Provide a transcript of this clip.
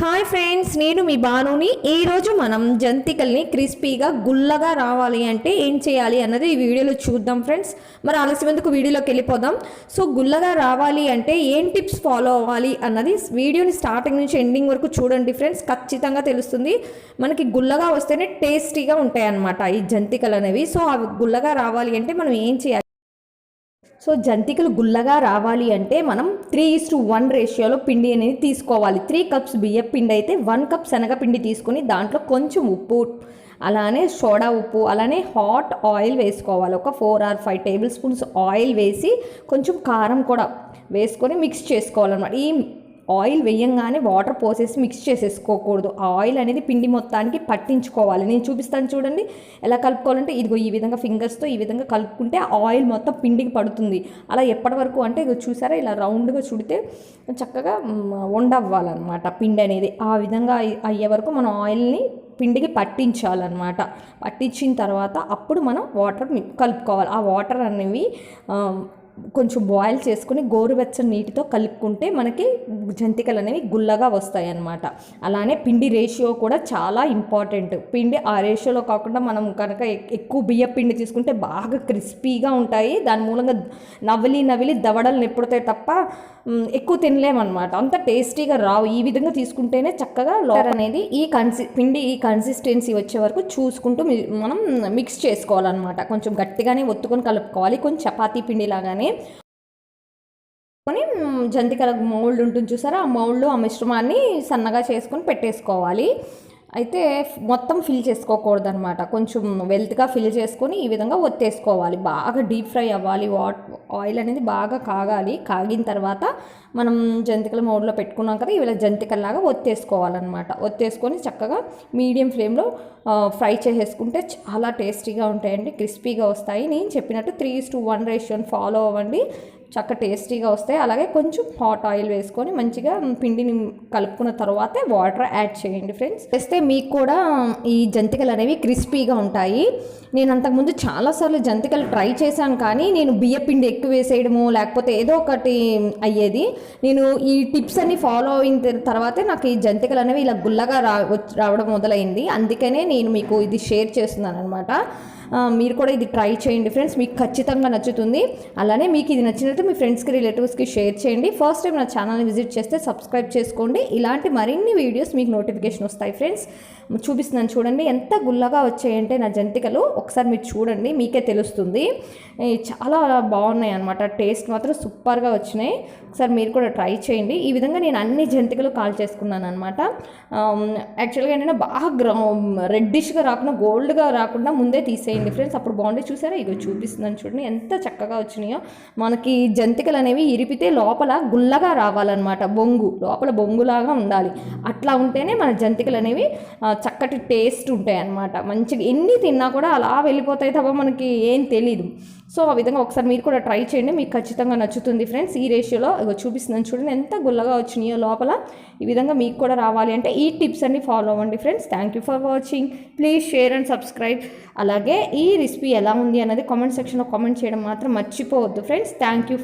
Hi friends, నేను మీ బానుని. ఈరోజు మనం జంతికల్ని క్రిస్పీగా గుల్లగా రావాలి అంటే ఏం చేయాలి అన్నది ఈ వీడియోలో చూద్దాం ఫ్రెండ్స్. మరి ఆలస్యం ఎందుకు వీడియోలోకి వెళ్ళిపోదాం. సో గుల్లగా రావాలి అంటే ఏం టిప్స్ ఫాలో అవ్వాలి అన్నది వీడియోని స్టార్టింగ్ నుంచి ఎండింగ్ వరకు చూడండి ఫ్రెండ్స్. ఖచ్చితంగా తెలుస్తుంది. మనకి గుల్లగా వస్తేనే టేస్టీగా ఉంటాయి అన్నమాట ఈ జంతికలు అనేవి. సో అవి గుల్లగా రావాలి అంటే మనం ఏం చేయాలి? సో జంతికలు గుల్లగా రావాలి అంటే మనం 3:1 రేషియోలో పిండి అనేది తీసుకోవాలి. 3 కప్స్ బియ్యం పిండి అయితే 1 కప్ శనగపిండి తీసుకొని దాంట్లో కొంచెం ఉప్పు, అలానే సోడా ఉప్పు, అలానే హాట్ ఆయిల్ వేసుకోవాలి. ఒక 4 or 5 టేబుల్ స్పూన్స్ ఆయిల్ వేసి కొంచెం కారం కూడా వేసుకొని మిక్స్ చేసుకోవాలన్నమాట. ఈ ఆయిల్ వేయంగానే వాటర్ పోసేసి మిక్స్ చేసేసుకోకూడదు. ఆ ఆయిల్ అనేది పిండి మొత్తానికి పట్టించుకోవాలి. నేను చూపిస్తాను చూడండి ఎలా కలుపుకోవాలంటే. ఇదిగో ఈ విధంగా ఫింగర్స్తో ఈ విధంగా కలుపుకుంటే ఆ ఆయిల్ మొత్తం పిండికి పడుతుంది. అలా ఎప్పటి వరకు అంటే ఇగో చూసారా, ఇలా రౌండ్గా చుడితే చక్కగా ఉండవ్వాలన్నమాట పిండి అనేది. ఆ విధంగా అయ్యే వరకు మనం ఆయిల్ని పిండికి పట్టించాలన్నమాట. పట్టించిన తర్వాత అప్పుడు మనం వాటర్ కలుపుకోవాలి. ఆ వాటర్ అనేవి కొంచెం బాయిల్ చేసుకుని గోరువెచ్చని నీటితో కలుపుకుంటే మనకి జంతికలు అనేవి గుల్లగా వస్తాయి అన్నమాట. అలానే పిండి రేషియో కూడా చాలా ఇంపార్టెంట్. పిండి ఆ రేషియోలో కాకుండా మనం కనుక ఎక్కువ బియ్య పిండి తీసుకుంటే బాగా క్రిస్పీగా ఉంటాయి. దాని మూలంగా నవిలి దవడలు నెప్పుడతాయి తప్ప ఎక్కువ తినలేమన్నమాట. అంత టేస్టీగా రావు. ఈ విధంగా తీసుకుంటేనే చక్కగా లోపల అనేది పిండి ఈ కన్సిస్టెన్సీ వచ్చే వరకు చూసుకుంటూ మనం మిక్స్ చేసుకోవాలన్నమాట. కొంచెం గట్టిగానే ఒత్తుకొని కలుపుకోవాలి. కొంచెం చపాతీ పిండి లాగానే కొని జంతికల మౌల్డ్ ఉంటుంది చూసారా, ఆ మౌల్డ్లో ఆ మిశ్రమాన్ని సన్నగా చేసుకొని పెట్టేసుకోవాలి. అయితే మొత్తం ఫిల్ చేసుకోకూడదు అనమాట. కొంచెం వెల్త్గా ఫిల్ చేసుకొని ఈ విధంగా ఒత్తేసుకోవాలి. బాగా డీప్ ఫ్రై అవ్వాలి. ఆయిల్ అనేది బాగా కాగాలి. కాగిన తర్వాత మనం జంతికల మౌడ్లో పెట్టుకున్నాం కదా, ఇవి జంతికల్లాగా ఒత్తేసుకోవాలన్నమాట. ఒత్తేసుకొని చక్కగా మీడియం ఫ్లేమ్లో ఫ్రై చేసేసుకుంటే చాలా టేస్టీగా ఉంటాయండి, క్రిస్పీగా వస్తాయి. నేను చెప్పినట్టు 3:1 రేషియోని ఫాలో అవ్వండి, చక్క టేస్టీగా వస్తాయి. అలాగే కొంచెం హాట్ ఆయిల్ వేసుకొని మంచిగా పిండిని కలుపుకున్న తర్వాతే వాటర్ యాడ్ చేయండి ఫ్రెండ్స్. వేస్తే మీకు కూడా ఈ జంతికలు అనేవి క్రిస్పీగా ఉంటాయి. నేను అంతకుముందు చాలాసార్లు జంతికలు ట్రై చేశాను, కానీ నేను బియ్యపిండి ఎక్కువ వేసేయడము లేకపోతే ఏదో ఒకటి అయ్యేది. నేను ఈ టిప్స్ అన్ని ఫాలో అయిన తర్వాతే నాకు ఈ జంతికలు అనేవి ఇలా గుల్లగా రావడం మొదలైంది. అందుకనే నేను మీకు ఇది షేర్ చేస్తున్నాను అనమాట. మీరు కూడా ఇది ట్రై చేయండి ఫ్రెండ్స్, మీకు ఖచ్చితంగా నచ్చుతుంది. అలానే మీకు ఇది నచ్చినట్టు మీ ఫ్రెండ్స్కి, రిలేటివ్స్కి షేర్ చేయండి. ఫస్ట్ టైం నా ఛానల్ని విజిట్ చేస్తే సబ్స్క్రైబ్ చేసుకోండి. ఇలాంటి మరిన్ని వీడియోస్ మీకు నోటిఫికేషన్ వస్తాయి ఫ్రెండ్స్. చూపిస్తున్నాను చూడండి ఎంత గుల్లగా వచ్చాయంటే నా జంతికలు. ఒకసారి మీరు చూడండి, మీకే తెలుస్తుంది. చాలా బాగున్నాయి అన్నమాట. టేస్ట్ మాత్రం సూపర్గా వచ్చినాయి. ఒకసారి మీరు కూడా ట్రై చేయండి. ఈ విధంగా నేను అన్ని జంతికలు కాల్ చేసుకున్నాను అనమాట. యాక్చువల్గా ఏంటంటే బాగా రెడ్డిష్గా రాకుండా, గోల్డ్గా రాకుండా ముందే తీసేయండి ఫ్రెండ్స్, అప్పుడు బాగుండే. చూసారా, ఇగో చూపిస్తున్నాను చూడండి ఎంత చక్కగా వచ్చినాయో. మనకి జంతికలు అనేవి ఇరిపితే లోపల గుల్లగా రావాలన్నమాట. లోపల బొంగులాగా ఉండాలి. అట్లా ఉంటేనే మన జంతికలు అనేవి చక్కటి టేస్ట్ ఉంటాయి అన్నమాట. మంచిగా ఎన్ని తిన్నా కూడా అలా వెళ్ళిపోతాయి తప్ప మనకి ఏం తెలీదు. సో ఆ విధంగా ఒకసారి మీరు కూడా ట్రై చేయండి, మీకు ఖచ్చితంగా నచ్చుతుంది ఫ్రెండ్స్. ఈ రేషియోలో చూపిస్తున్నాను చూడండి ఎంత గుల్లగా వచ్చినాయో లోపల. ఈ విధంగా మీకు కూడా రావాలి అంటే ఈ టిప్స్ అన్ని ఫాలో అవ్వండి friends. Thank you for watching. Please share and subscribe. అలాగే ఈ రెసిపీ ఎలా ఉంది అన్నది కామెంట్ సెక్షన్లో కామెంట్ చేయడం మాత్రం మర్చిపోవద్దు ఫ్రెండ్స్. Thank you.